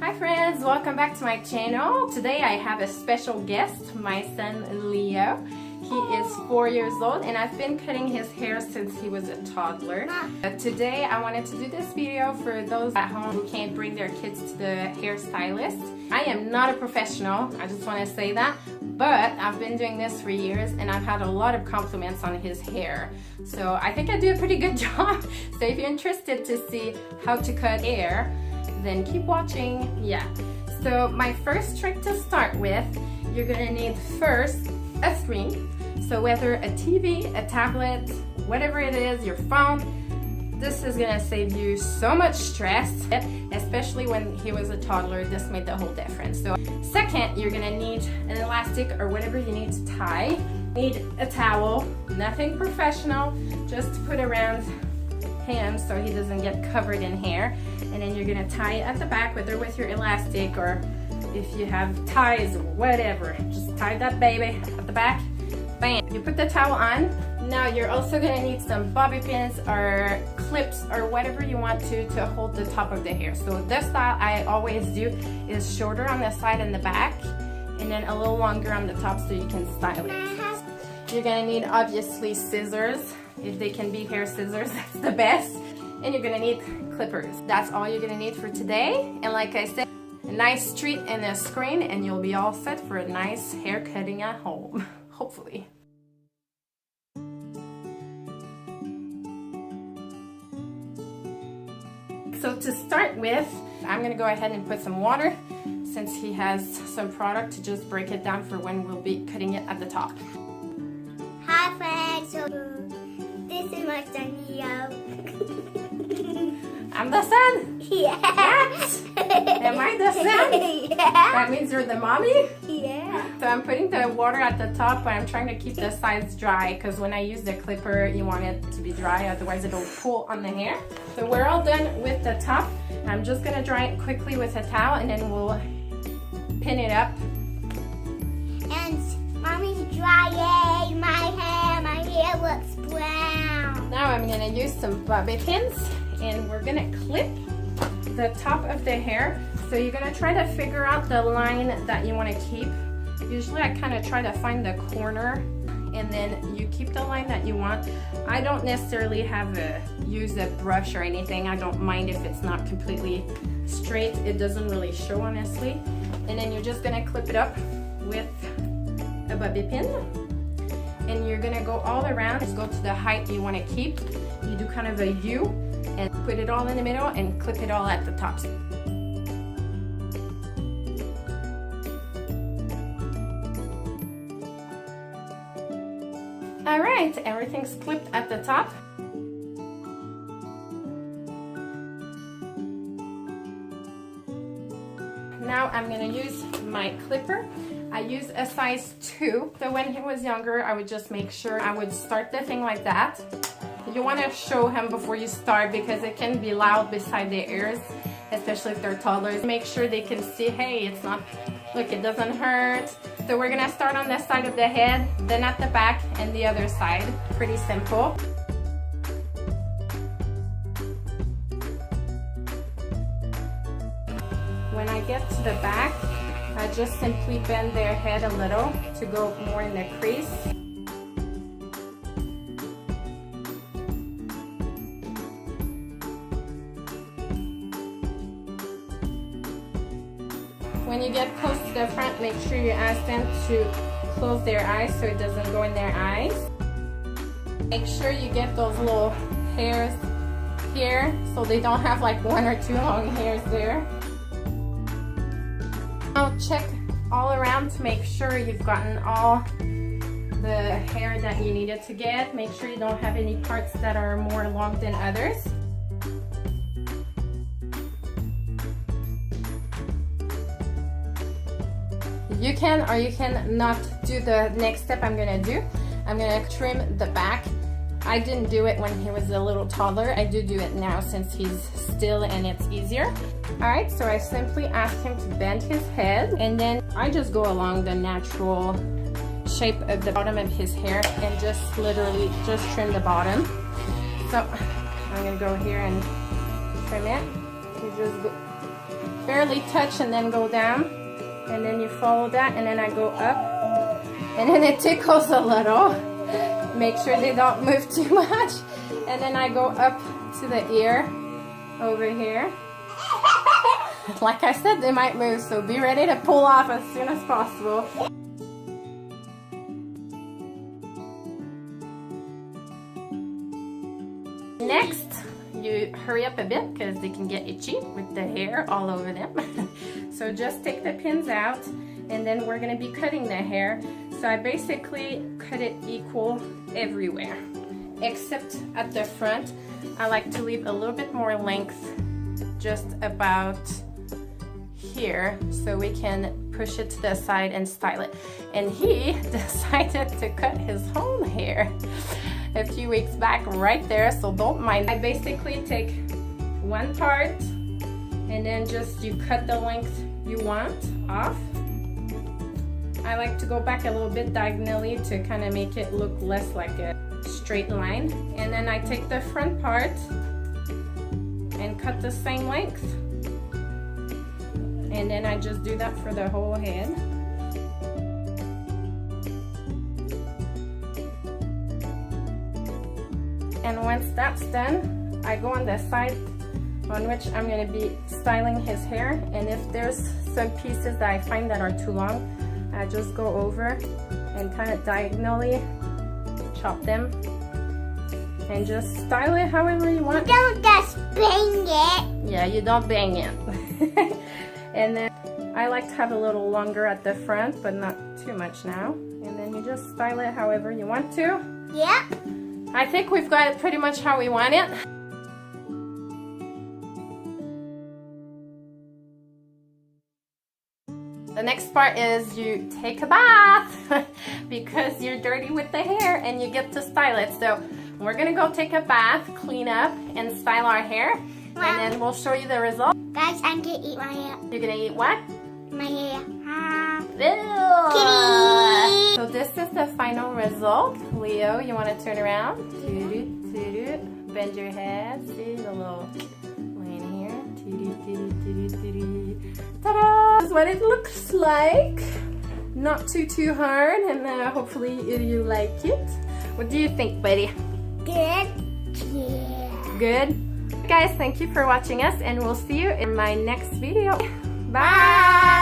Hi friends, welcome back to my channel. Today I have a special guest, my son Leo. He is 4 years old and I've been cutting his hair since he was a toddler. Today I wanted to do this video for those at home who can't bring their kids to the hairstylist. I am not a professional, I just want to say that, but I've been doing this for years and I've had a lot of compliments on his hair. So I think I do a pretty good job. So if you're interested to see how to cut hair, then keep watching. Yeah, so my first trick to start with, you're gonna need first a screen. So whether a TV, a tablet, whatever it is, your phone, this is gonna save you so much stress, especially when he was a toddler. This made the whole difference. So second, you're gonna need an elastic or whatever you need to tie. Need a towel, nothing professional, just to put around him so he doesn't get covered in hair. And then you're gonna tie it at the back, whether with your elastic or if you have ties or whatever, just tie that baby at the back. Bam! You put the towel on. Now you're also gonna need some bobby pins or clips or whatever you want to hold the top of the hair. So this style I always do is shorter on the side and the back, and then a little longer on the top so you can style it. You're gonna need obviously scissors. If they can be hair scissors, that's the best. And you're gonna need clippers. That's all you're gonna need for today. And like I said, a nice treat and a screen and you'll be all set for a nice hair cutting at home, hopefully. So to start with, I'm gonna go ahead and put some water since he has some product to just break it down for when we'll be cutting it at the top. Hi friends, so this is my son Leo. I'm the son? Yeah. Am I the son? Yeah. That means you're the mommy? Yeah. So I'm putting the water at the top, but I'm trying to keep the sides dry because when I use the clipper, you want it to be dry, otherwise it'll pull on the hair. So we're all done with the top. I'm just gonna dry it quickly with a towel and then we'll pin it up. And mommy's drying my hair looks brown. Now I'm gonna use some bobby pins and we're gonna clip the top of the hair. So you're gonna try to figure out the line that you wanna keep. Usually I kind of try to find the corner and then you keep the line that you want. I don't necessarily use a brush or anything. I don't mind if it's not completely straight. It doesn't really show honestly. And then you're just gonna clip it up with a bobby pin. And you're gonna go all around, just go to the height you wanna keep. You do kind of a U and put it all in the middle and clip it all at the top. All right, everything's clipped at the top. Now I'm gonna use my clipper. I use a size 2. So when he was younger, I would just make sure I would start the thing like that. You want to show him before you start because it can be loud beside their ears, especially if they're toddlers. Make sure they can see, hey, it's not, look, it doesn't hurt. So we're gonna start on this side of the head, then at the back and the other side. Pretty simple. When I get to the back, I just simply bend their head a little to go more in the crease. When you get close to the front, make sure you ask them to close their eyes so it doesn't go in their eyes. Make sure you get those little hairs here so they don't have like 1 or 2 long hairs there. Now check all around to make sure you've gotten all the hair that you needed to get. Make sure you don't have any parts that are more long than others. You can or you can not do the next step I'm gonna do. I'm gonna trim the back. I didn't do it when he was a little toddler. I do it now since he's still and it's easier. All right, so I simply ask him to bend his head and then I just go along the natural shape of the bottom of his hair and just literally just trim the bottom. So I'm gonna go here and trim it. You just go barely touch and then go down, and then you follow that, and then I go up, and then it tickles a little. Make sure they don't move too much, and then I go up to the ear over here. Like I said, they might move, so be ready to pull off as soon as possible. Next, you hurry up a bit because they can get itchy with the hair all over them. So just take the pins out, and then we're going to be cutting the hair. So I basically cut it equal everywhere, except at the front. I like to leave a little bit more length, just about here, so we can push it to the side and style it. And he decided to cut his own hair a few weeks back right there, so don't mind. I basically take one part and then just you cut the length you want off. I like to go back a little bit diagonally to kind of make it look less like a straight line, and then I take the front part and cut the same length, and then I just do that for the whole head. And once that's done, I go on the side on which I'm going to be styling his hair, and if there's some pieces that I find that are too long, I just go over and kind of diagonally chop them and just style it however you want. Don't just bang it. Yeah, you don't bang it. And then I like to have a little longer at the front, but not too much now. And then you just style it however you want to. Yep. I think we've got it pretty much how we want it. The next part is you take a bath because you're dirty with the hair and you get to style it. So we're gonna go take a bath, clean up, and style our hair, and then we'll show you the result. Guys, I'm gonna eat my hair. You're gonna eat what? My hair. Kitty! So this is the final result. Leo, you want to turn around? Toot, toot. Bend your head. See the little line here. Toot, toot, toot, toot. Ta-da! This is what it looks like. Not too hard, and hopefully you like it. What do you think, buddy? Good. Yeah. Good? Guys, thank you for watching us, and we'll see you in my next video. Bye!